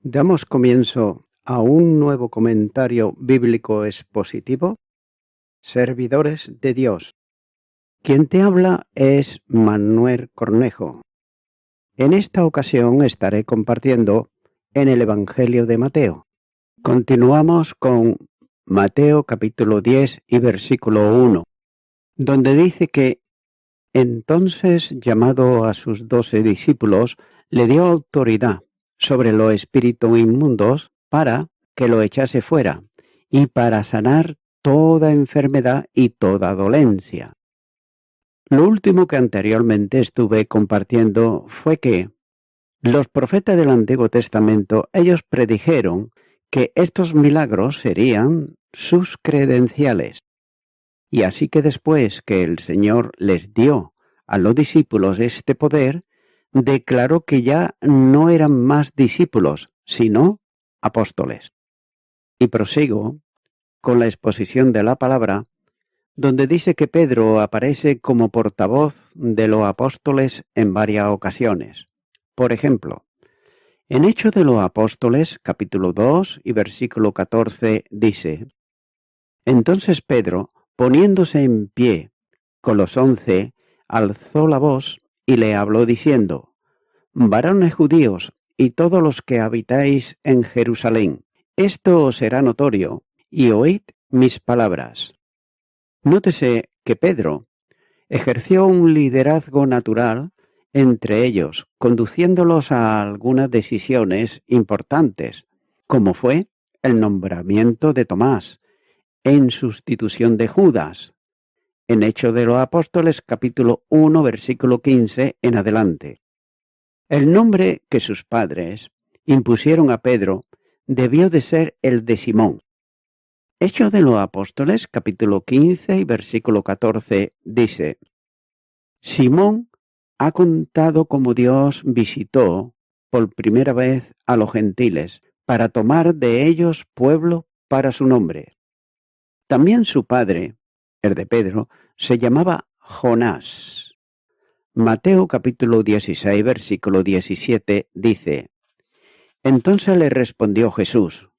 Damos comienzo a un nuevo comentario bíblico expositivo, Servidores de Dios. Quien te habla es Manuel Cornejo. En esta ocasión estaré compartiendo en el Evangelio de Mateo. Continuamos con Mateo capítulo 10 y versículo 1, donde dice que entonces, llamado a sus 12 discípulos, le dio autoridad sobre los espíritus inmundos para que lo echase fuera y para sanar toda enfermedad y toda dolencia. Lo último que anteriormente estuve compartiendo fue que los profetas del Antiguo Testamento, ellos predijeron que estos milagros serían sus credenciales. Y así que después que el Señor les dio a los discípulos este poder, declaró que ya no eran más discípulos, sino apóstoles. Y prosigo con la exposición de la palabra, donde dice que Pedro aparece como portavoz de los apóstoles en varias ocasiones. Por ejemplo, en Hechos de los Apóstoles, capítulo 2 y versículo 14, dice: Entonces Pedro, poniéndose en pie con los 11, alzó la voz y le habló diciendo: Varones judíos y todos los que habitáis en Jerusalén, esto os será notorio, y oíd mis palabras. Nótese que Pedro ejerció un liderazgo natural entre ellos, conduciéndolos a algunas decisiones importantes, como fue el nombramiento de Tomás, en sustitución de Judas, en Hechos de los Apóstoles, capítulo 1, versículo 15 en adelante. El nombre que sus padres impusieron a Pedro debió de ser el de Simón. Hechos de los Apóstoles, capítulo 15 y versículo 14, dice: Simón ha contado cómo Dios visitó por primera vez a los gentiles para tomar de ellos pueblo para su nombre. También su padre, el de Pedro, se llamaba Jonás. Mateo capítulo 16, versículo 17 dice: Entonces le respondió Jesús: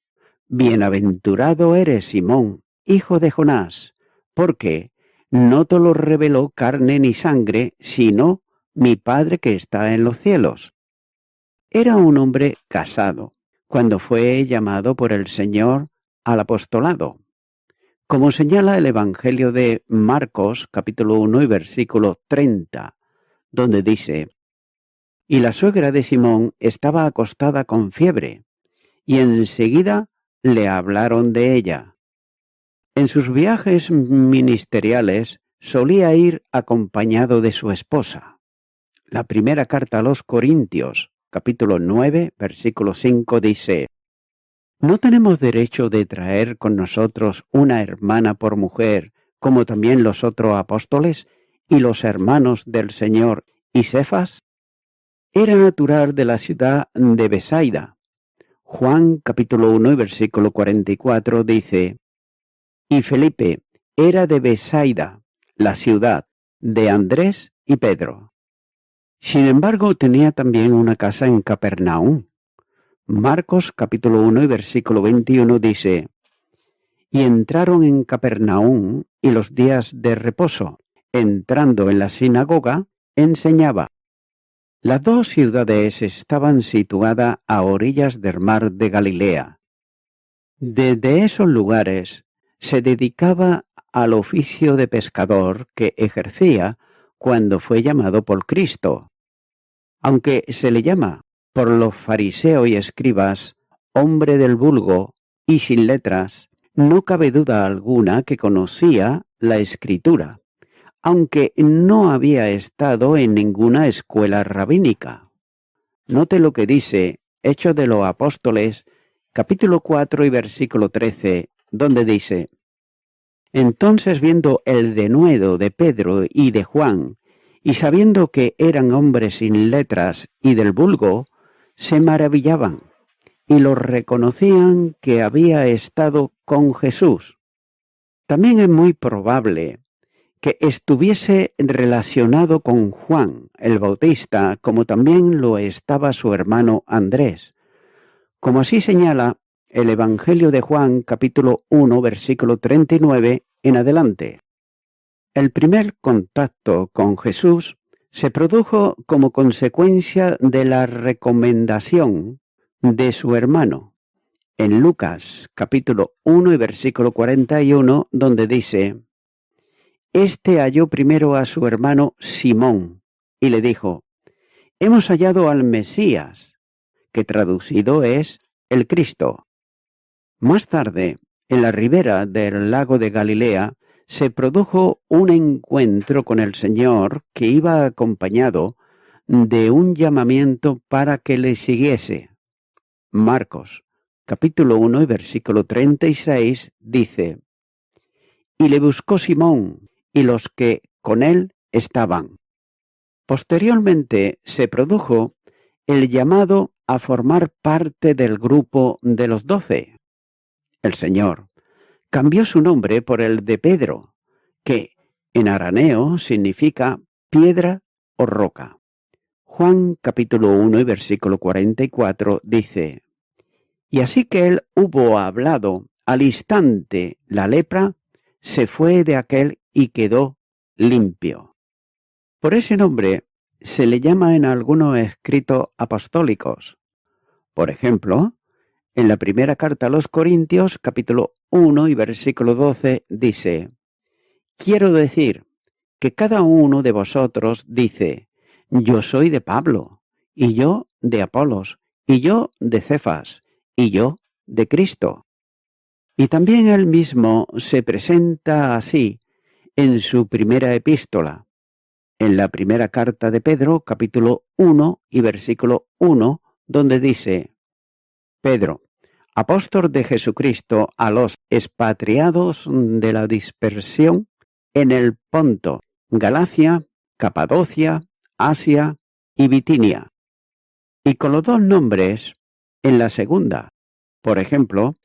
Bienaventurado eres, Simón, hijo de Jonás, porque no te lo reveló carne ni sangre, sino mi Padre que está en los cielos. Era un hombre casado cuando fue llamado por el Señor al apostolado. Como señala el Evangelio de Marcos, capítulo 1 y versículo 30, donde dice: Y la suegra de Simón estaba acostada con fiebre, y enseguida le hablaron de ella. En sus viajes ministeriales solía ir acompañado de su esposa. La primera carta a los Corintios, capítulo 9, versículo 5, dice: ¿No tenemos derecho de traer con nosotros una hermana por mujer, como también los otros apóstoles y los hermanos del Señor y Cefas? Era natural de la ciudad de Besaida. Juan capítulo 1 y versículo 44 dice: Y Felipe era de Besaida, la ciudad de Andrés y Pedro. Sin embargo, tenía también una casa en Capernaum. Marcos capítulo 1 y versículo 21 dice: Y entraron en Capernaum, y los días de reposo, entrando en la sinagoga, enseñaba. Las dos ciudades estaban situadas a orillas del mar de Galilea. Desde esos lugares se dedicaba al oficio de pescador que ejercía cuando fue llamado por Cristo. Aunque se le llama por los fariseos y escribas hombre del vulgo y sin letras, no cabe duda alguna que conocía la Escritura, aunque no había estado en ninguna escuela rabínica. Note lo que dice Hechos de los Apóstoles, capítulo 4 y versículo 13, donde dice: Entonces, viendo el denuedo de Pedro y de Juan, y sabiendo que eran hombres sin letras y del vulgo, se maravillaban y los reconocían que había estado con Jesús. También es muy probable que estuviese relacionado con Juan el Bautista, como también lo estaba su hermano Andrés, como así señala el Evangelio de Juan, capítulo 1, versículo 39 en adelante. El primer contacto con Jesús se produjo como consecuencia de la recomendación de su hermano, en Lucas, capítulo 1 y versículo 41, donde dice: Este halló primero a su hermano Simón y le dijo: Hemos hallado al Mesías, que traducido es el Cristo. Más tarde, en la ribera del lago de Galilea, se produjo un encuentro con el Señor que iba acompañado de un llamamiento para que le siguiese. Marcos, capítulo 1 y versículo 36 dice: Y le buscó Simón y los que con él estaban. Posteriormente se produjo el llamado a formar parte del grupo de los 12. El Señor cambió su nombre por el de Pedro, que en arameo significa piedra o roca. Juan capítulo 1 y versículo 44 dice: Y así que él hubo hablado, al instante la lepra se fue de aquel y quedó limpio. Por ese nombre se le llama en algunos escritos apostólicos. Por ejemplo, en la primera carta a los Corintios, capítulo 1 y versículo 12, dice: Quiero decir que cada uno de vosotros dice: Yo soy de Pablo, y yo de Apolos, y yo de Cefas, y yo de Cristo. Y también él mismo se presenta así en su primera epístola, en la primera carta de Pedro, capítulo 1 y versículo 1, donde dice: Pedro, apóstol de Jesucristo a los expatriados de la dispersión en el Ponto, Galacia, Capadocia, Asia y Bitinia. Y con los dos nombres en la segunda. Por ejemplo,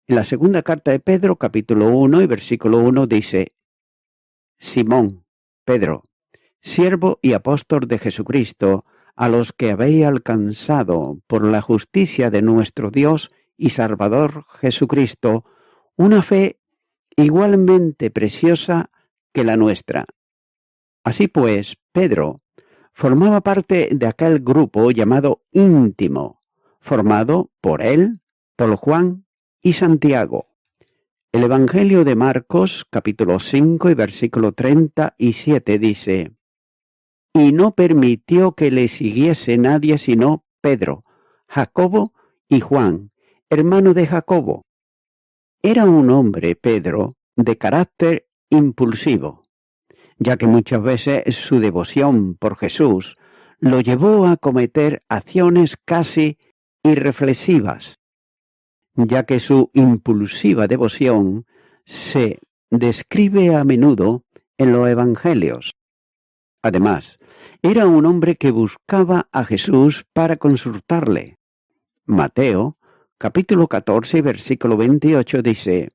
en la segunda carta de Pedro, capítulo 1 y versículo 1 dice: Simón, Pedro, siervo y apóstol de Jesucristo, a los que habéis alcanzado por la justicia de nuestro Dios y Salvador Jesucristo, una fe igualmente preciosa que la nuestra. Así pues, Pedro formaba parte de aquel grupo llamado íntimo, formado por él, por Juan y Santiago. El Evangelio de Marcos, capítulo 5 y versículo 37 dice: Y no permitió que le siguiese nadie sino Pedro, Jacobo y Juan, hermano de Jacobo. Era un hombre, Pedro, de carácter impulsivo, ya que muchas veces su devoción por Jesús lo llevó a cometer acciones casi irreflexivas, ya que su impulsiva devoción se describe a menudo en los evangelios. Además, era un hombre que buscaba a Jesús para consultarle. Mateo, capítulo 14, versículo 28 dice: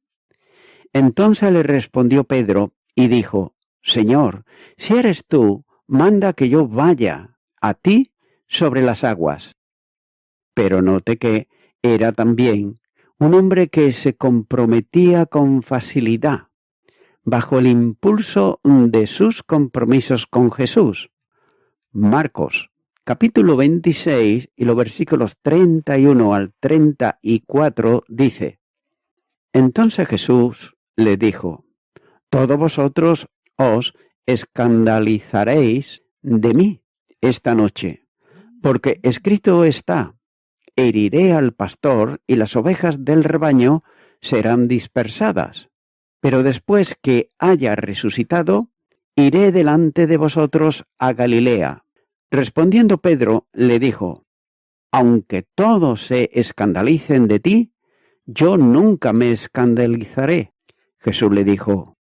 Entonces le respondió Pedro y dijo: Señor, si eres tú, manda que yo vaya a ti sobre las aguas. Pero note que era también un hombre que se comprometía con facilidad, bajo el impulso de sus compromisos con Jesús. Marcos, capítulo 26 y los versículos 31 al 34 dice: Entonces Jesús le dijo: Todos vosotros os escandalizaréis de mí esta noche, porque escrito está: Heriré al pastor y las ovejas del rebaño serán dispersadas. Pero después que haya resucitado, iré delante de vosotros a Galilea. Respondiendo Pedro, le dijo: Aunque todos se escandalicen de ti, yo nunca me escandalizaré. Jesús le dijo: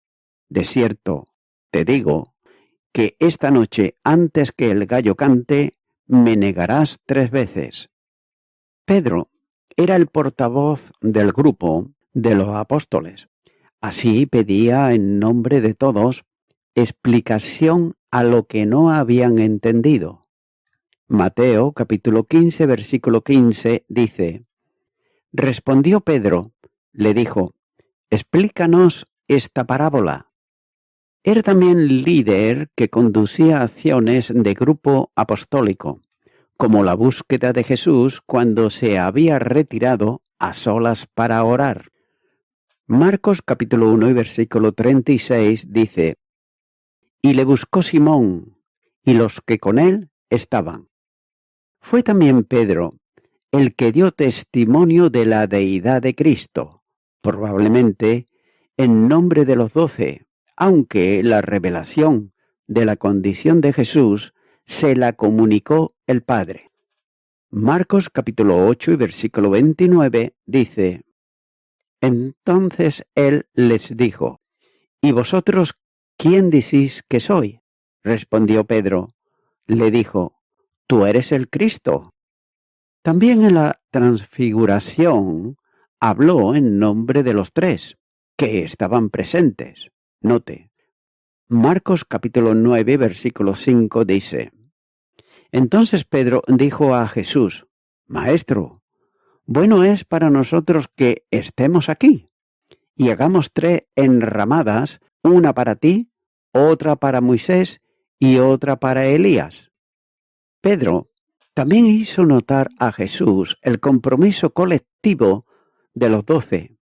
De cierto, te digo, que esta noche, antes que el gallo cante, me negarás 3 veces. Pedro era el portavoz del grupo de los apóstoles. Así pedía en nombre de todos explicación a lo que no habían entendido. Mateo capítulo 15 versículo 15 dice: Respondió Pedro, le dijo, explícanos esta parábola. Era también líder que conducía acciones de grupo apostólico, como la búsqueda de Jesús cuando se había retirado a solas para orar. Marcos capítulo 1 y versículo 36 dice, y le buscó Simón y los que con él estaban. Fue también Pedro el que dio testimonio de la deidad de Cristo, probablemente en nombre de los 12, aunque la revelación de la condición de Jesús se la comunicó el Padre. Marcos capítulo 8 y versículo 29 dice, entonces él les dijo, ¿y vosotros quién decís que soy? Respondió Pedro, le dijo, tú eres el Cristo. También en la transfiguración habló en nombre de los 3 que estaban presentes. Note, Marcos capítulo 9, versículo 5 dice, entonces Pedro dijo a Jesús, Maestro, bueno es para nosotros que estemos aquí y hagamos 3 enramadas, una para ti, otra para Moisés y otra para Elías. Pedro también hizo notar a Jesús el compromiso colectivo de los 12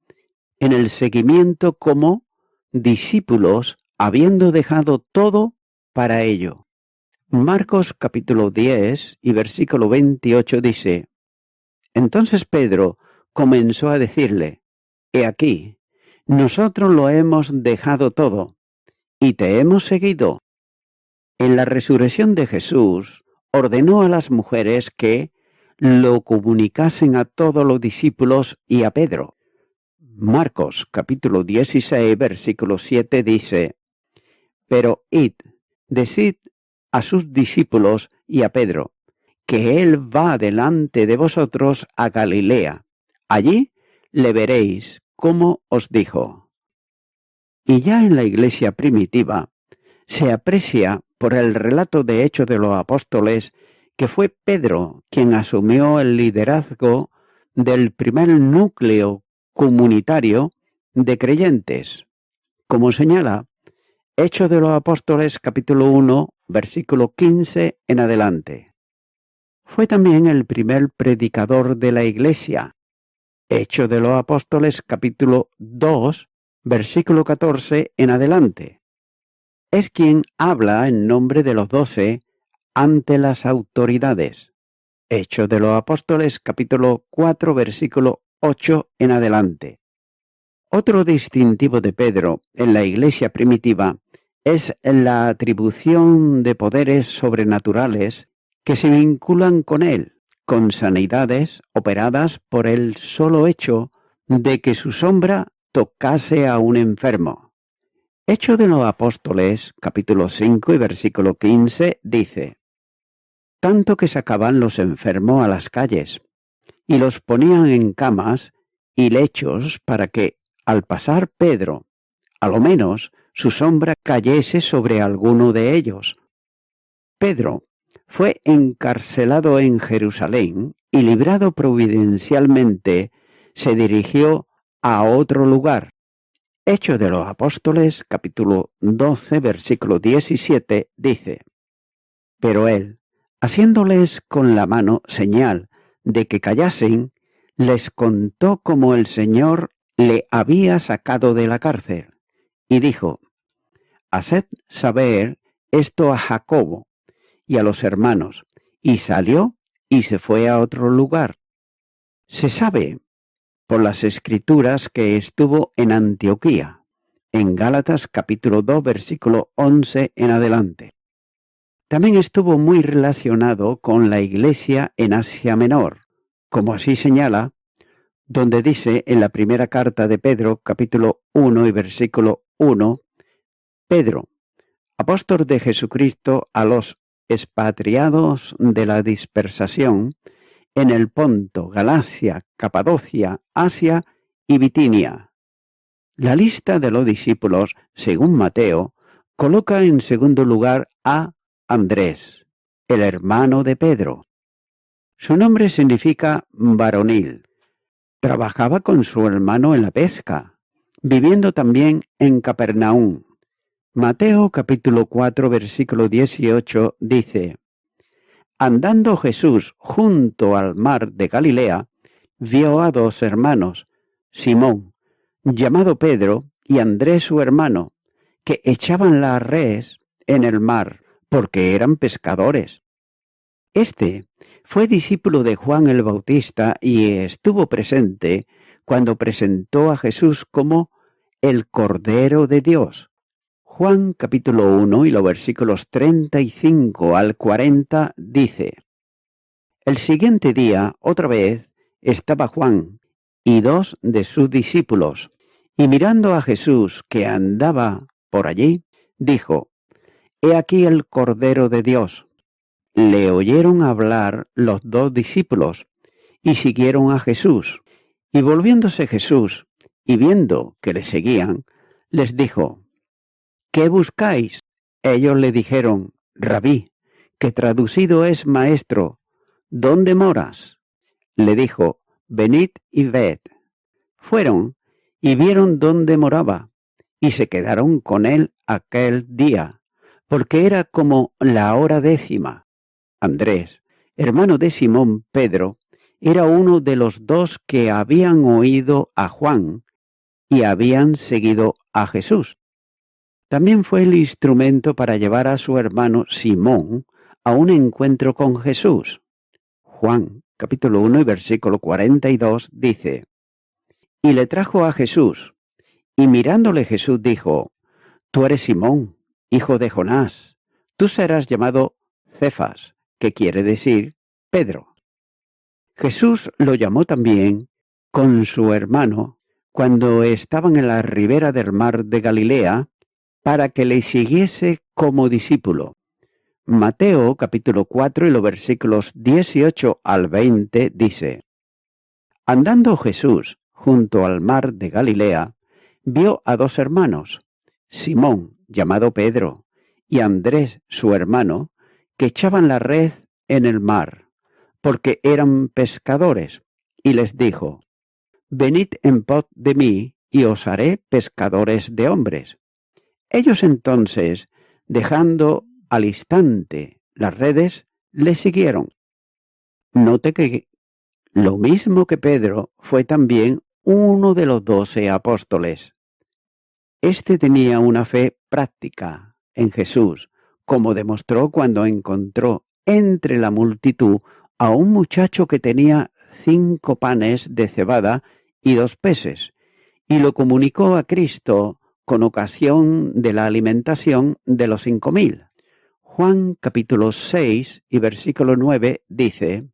en el seguimiento como discípulos, habiendo dejado todo para ello. Marcos capítulo 10 y versículo 28 dice, entonces Pedro comenzó a decirle, he aquí, nosotros lo hemos dejado todo y te hemos seguido. En la resurrección de Jesús, ordenó a las mujeres que lo comunicasen a todos los discípulos y a Pedro. Marcos capítulo 16, versículo 7 dice, pero id, decid a sus discípulos y a Pedro, que él va delante de vosotros a Galilea. Allí le veréis, como os dijo. Y ya en la iglesia primitiva se aprecia por el relato de Hechos de los Apóstoles que fue Pedro quien asumió el liderazgo del primer núcleo comunitario de creyentes, como señala Hechos de los Apóstoles capítulo 1, versículo 15 en adelante. Fue también el primer predicador de la iglesia, Hechos de los Apóstoles capítulo 2, versículo 14 en adelante. Es quien habla en nombre de los 12 ante las autoridades. Hechos de los Apóstoles, capítulo 4, versículo 8 en adelante. Otro distintivo de Pedro en la iglesia primitiva es la atribución de poderes sobrenaturales que se vinculan con él, con sanidades operadas por el solo hecho de que su sombra tocase a un enfermo. Hechos de los Apóstoles, capítulo 5 y versículo 15, dice, tanto que sacaban los enfermos a las calles, y los ponían en camas y lechos para que, al pasar Pedro, a lo menos su sombra cayese sobre alguno de ellos. Pedro fue encarcelado en Jerusalén y librado providencialmente, se dirigió a otro lugar. Hechos de los Apóstoles, capítulo 12, versículo 17, dice, pero él, haciéndoles con la mano señal de que callasen, les contó cómo el Señor le había sacado de la cárcel, y dijo, haced saber esto a Jacobo y a los hermanos, y salió y se fue a otro lugar. Se sabe por las Escrituras que estuvo en Antioquía, en Gálatas capítulo 2, versículo 11 en adelante. También estuvo muy relacionado con la iglesia en Asia Menor, como así señala, donde dice en la primera carta de Pedro, capítulo 1 y versículo 1, Pedro, apóstol de Jesucristo a los expatriados de la dispersación en el Ponto, Galacia, Capadocia, Asia y Bitinia. La lista de los discípulos, según Mateo, coloca en segundo lugar a Andrés, el hermano de Pedro. Su nombre significa varonil. trabajaba con su hermano en la pesca, viviendo también en Capernaum. Mateo capítulo 4 versículo 18 dice: Andando Jesús junto al mar de Galilea, vio a dos hermanos, Simón, llamado Pedro, y Andrés su hermano, que echaban la red en el mar, porque eran pescadores. Este fue discípulo de Juan el Bautista y estuvo presente cuando presentó a Jesús como el Cordero de Dios. Juan capítulo 1 y los versículos 35 al 40 dice: El siguiente día, otra vez, estaba Juan y dos de sus discípulos, y mirando a Jesús que andaba por allí, dijo: He aquí el Cordero de Dios. Le oyeron hablar los dos discípulos, y siguieron a Jesús. Y volviéndose Jesús, y viendo que le seguían, les dijo: ¿Qué buscáis? Ellos le dijeron: Rabí, que traducido es maestro, ¿dónde moras? Le dijo: Venid y ved. Fueron y vieron dónde moraba, y se quedaron con él aquel día, porque era como la hora 10. Andrés, hermano de Simón Pedro, era uno de los dos que habían oído a Juan y habían seguido a Jesús. También fue el instrumento para llevar a su hermano Simón a un encuentro con Jesús. Juan, capítulo 1 y versículo 42 dice: Y le trajo a Jesús, y mirándole Jesús dijo: Tú eres Simón, hijo de Jonás, tú serás llamado Cefas, que quiere decir Pedro. Jesús lo llamó también con su hermano cuando estaban en la ribera del mar de Galilea, para que le siguiese como discípulo. Mateo capítulo 4 y los versículos 18 al 20 dice: Andando Jesús junto al mar de Galilea, vio a dos hermanos, Simón, llamado Pedro, y Andrés, su hermano, que echaban la red en el mar, porque eran pescadores, y les dijo: Venid en pos de mí, y os haré pescadores de hombres. Ellos entonces, dejando al instante las redes, le siguieron. Note que lo mismo que Pedro fue también uno de los 12 apóstoles. Este tenía una fe práctica en Jesús, como demostró cuando encontró entre la multitud a un muchacho que tenía 5 panes de cebada y 2 peces, y lo comunicó a Cristo con ocasión de la alimentación de los 5.000. Juan capítulo 6 y versículo 9 dice: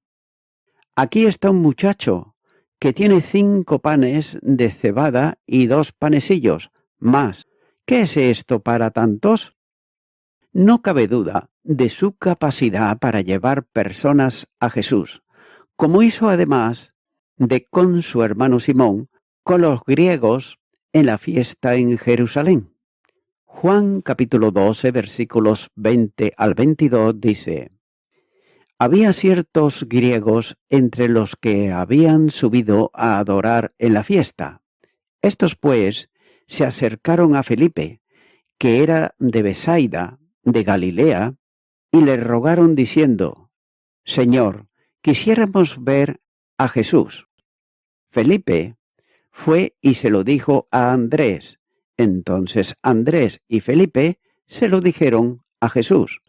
Aquí está un muchacho que tiene 5 panes de cebada y 2 panecillos, más. ¿Qué es esto para tantos? No cabe duda de su capacidad para llevar personas a Jesús, como hizo además de con su hermano Simón, con los griegos en la fiesta en Jerusalén. Juan capítulo 12 versículos 20 al 22 dice: Había ciertos griegos entre los que habían subido a adorar en la fiesta. Estos pues se acercaron a Felipe, que era de Besaida, de Galilea, y le rogaron diciendo: Señor, quisiéramos ver a Jesús. Felipe fue y se lo dijo a Andrés. Entonces Andrés y Felipe se lo dijeron a Jesús.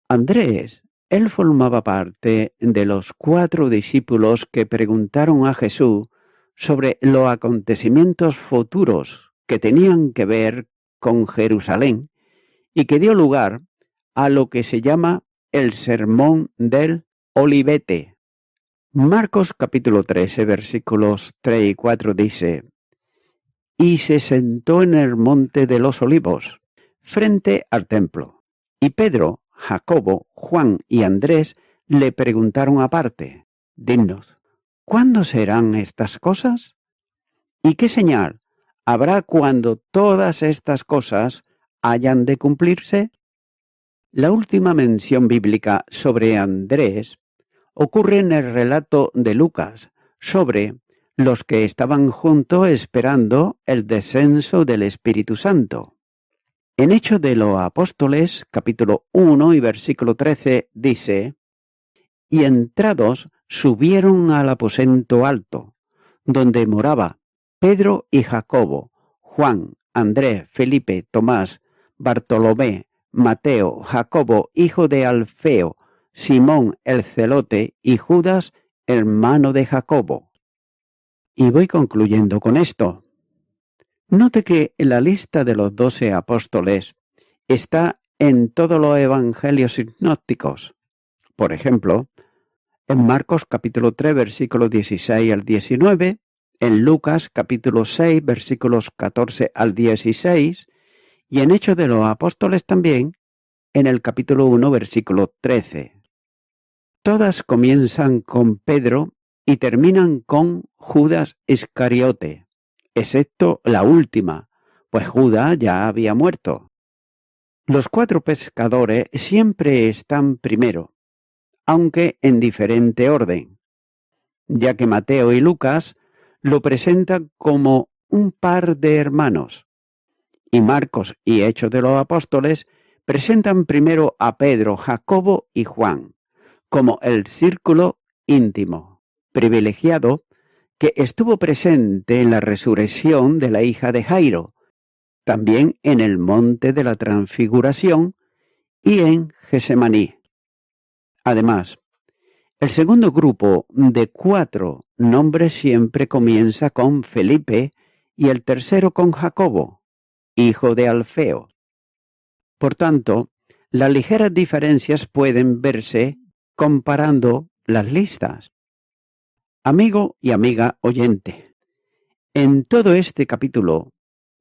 Andrés, él formaba parte de los 4 discípulos que preguntaron a Jesús sobre los acontecimientos futuros que tenían que ver con Jerusalén y que dio lugar a lo que se llama el Sermón del Olivete. Marcos capítulo 13 versículos 3 y 4 dice: Y se sentó en el monte de los olivos, frente al templo, y Pedro, Jacobo, Juan y Andrés le preguntaron aparte: Dinos, ¿cuándo serán estas cosas? ¿Y qué señal habrá cuando todas estas cosas hayan de cumplirse? La última mención bíblica sobre Andrés ocurre en el relato de Lucas sobre los que estaban juntos esperando el descenso del Espíritu Santo. En Hechos de los Apóstoles, capítulo 1 y versículo 13, dice: Y entrados subieron al aposento alto, donde moraba Pedro y Jacobo, Juan, Andrés, Felipe, Tomás, Bartolomé, Mateo, Jacobo, hijo de Alfeo, Simón el celote y Judas, hermano de Jacobo. Y voy concluyendo con esto. Note que la lista de los 12 apóstoles está en todos los evangelios sinópticos. Por ejemplo, en Marcos capítulo 3, versículos 16 al 19, en Lucas capítulo 6, versículos 14 al 16, y en Hechos de los Apóstoles también, en el capítulo 1, versículo 13. Todas comienzan con Pedro y terminan con Judas Iscariote, excepto la última, pues Judas ya había muerto. Los 4 pescadores siempre están primero, aunque en diferente orden, ya que Mateo y Lucas lo presentan como un par de hermanos, y Marcos y Hechos de los Apóstoles presentan primero a Pedro, Jacobo y Juan, como el círculo íntimo, privilegiado, que estuvo presente en la resurrección de la hija de Jairo, también en el monte de la Transfiguración y en Getsemaní. Además, el segundo grupo de 4 nombres siempre comienza con Felipe y el tercero con Jacobo, hijo de Alfeo. Por tanto, las ligeras diferencias pueden verse comparando las listas. Amigo y amiga oyente, en todo este capítulo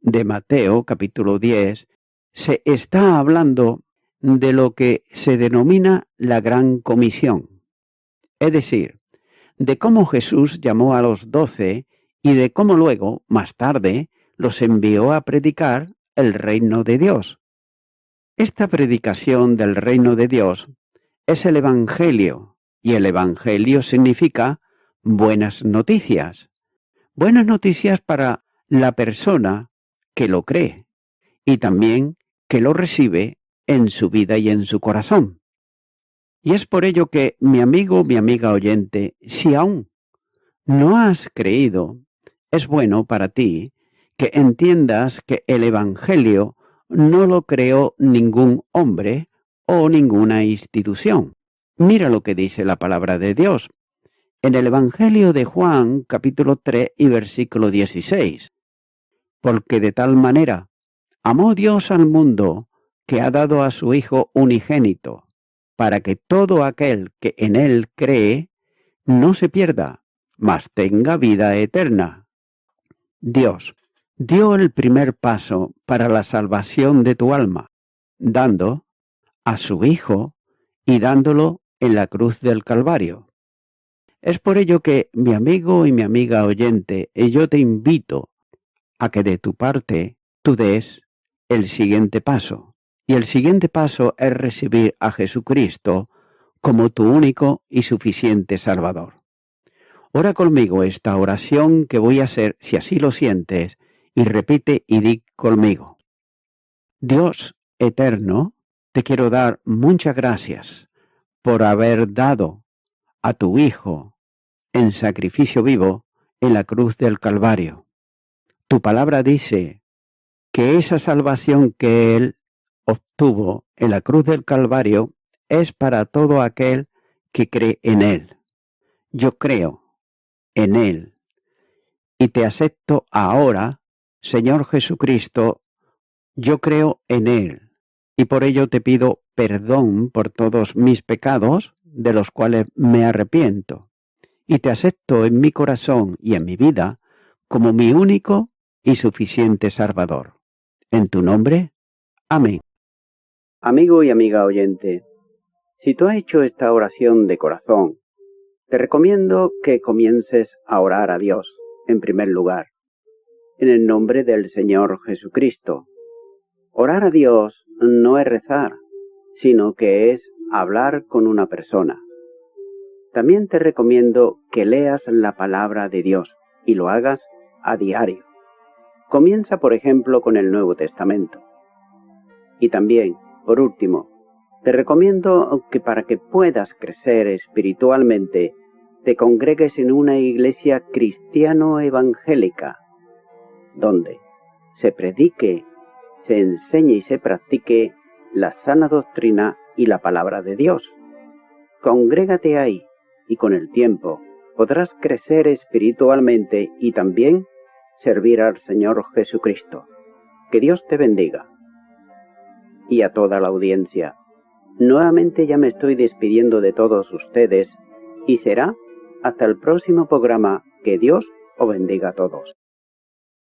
de Mateo, capítulo 10, se está hablando de lo que se denomina la Gran Comisión, es decir, de cómo Jesús llamó a los 12 y de cómo luego, más tarde, los envió a predicar el reino de Dios. Esta predicación del reino de Dios es el Evangelio, y el Evangelio significa buenas noticias. Buenas noticias para la persona que lo cree y también que lo recibe en su vida y en su corazón. Y es por ello que, mi amigo, mi amiga oyente, si aún no has creído, es bueno para ti que entiendas que el Evangelio no lo creó ningún hombre o ninguna institución. Mira lo que dice la palabra de Dios. En el Evangelio de Juan, capítulo 3 y versículo 16. Porque de tal manera amó Dios al mundo que ha dado a su Hijo unigénito, para que todo aquel que en él cree no se pierda, mas tenga vida eterna. Dios dio el primer paso para la salvación de tu alma, dando a su Hijo y dándolo en la cruz del Calvario. Es por ello que, mi amigo y mi amiga oyente, yo te invito a que de tu parte tú des el siguiente paso. Y el siguiente paso es recibir a Jesucristo como tu único y suficiente Salvador. Ora conmigo esta oración que voy a hacer, si así lo sientes, y repite y di conmigo. Dios eterno, te quiero dar muchas gracias por haber dado a tu Hijo en sacrificio vivo en la cruz del Calvario. Tu palabra dice que esa salvación que Él obtuvo en la cruz del Calvario es para todo aquel que cree en Él. Yo creo en Él y te acepto ahora, Señor Jesucristo, yo creo en Él y por ello te pido perdón por todos mis pecados, de los cuales me arrepiento, y te acepto en mi corazón y en mi vida como mi único y suficiente Salvador. En tu nombre, amén. Amigo y amiga oyente, si tú has hecho esta oración de corazón, te recomiendo que comiences a orar a Dios, en primer lugar, en el nombre del Señor Jesucristo. Orar a Dios no es rezar, sino que es hablar con una persona. También te recomiendo que leas la palabra de Dios y lo hagas a diario. Comienza, por ejemplo, con el Nuevo Testamento. Y también, por último, te recomiendo que para que puedas crecer espiritualmente, te congregues en una iglesia cristiano-evangélica, donde se predique, se enseñe y se practique la sana doctrina y la palabra de Dios. Congrégate ahí y con el tiempo podrás crecer espiritualmente y también servir al Señor Jesucristo. Que Dios te bendiga. Y a toda la audiencia, nuevamente ya me estoy despidiendo de todos ustedes y será hasta el próximo programa. Que Dios os bendiga a todos.